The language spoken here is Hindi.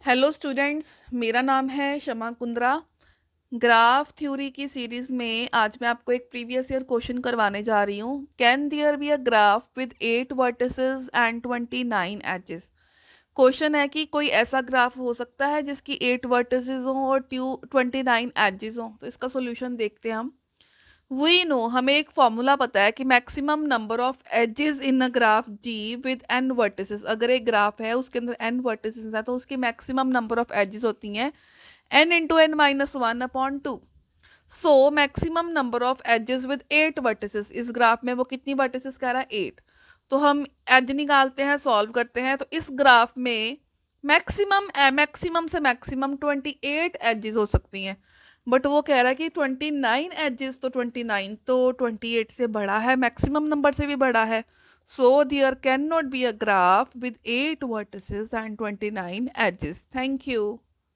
हेलो स्टूडेंट्स, मेरा नाम है शमा कुंद्रा। ग्राफ थ्योरी की सीरीज में आज मैं आपको एक प्रीवियस ईयर क्वेश्चन करवाने जा रही हूँ। Can there be a graph with 8 vertices and 29 edges. Question है कि कोई ऐसा ग्राफ हो सकता है जिसकी 8 वर्टिसेस हों और 29 एजेस हों। तो इसका सोल्यूशन देखते हैं हम। वी नो, हमें एक फॉर्मूला पता है कि maximum number of edges in a graph G with N vertices. अगर एक ग्राफ है उसके अंदर एन वर्टिसेस है तो उसकी मैक्सिमम नंबर ऑफ एजेस होती हैं n into N minus one upon two. So maximum number of edges with 8 vertices. इस ग्राफ में वो कितनी वर्टिसेस कह रहा है? 8। तो हम एज निकालते हैं, सॉल्व करते हैं। तो इस ग्राफ में मैक्सिमम मैक्सिमम से मैक्सिमम 28 एजेस हो सकती हैं। बट वो कह रहा है कि 29 एजेस, तो 29 तो 28 से बड़ा है, मैक्सिमम नंबर से भी बड़ा है। So there can not be a graph with 8 vertices and 29 edges. Thank you.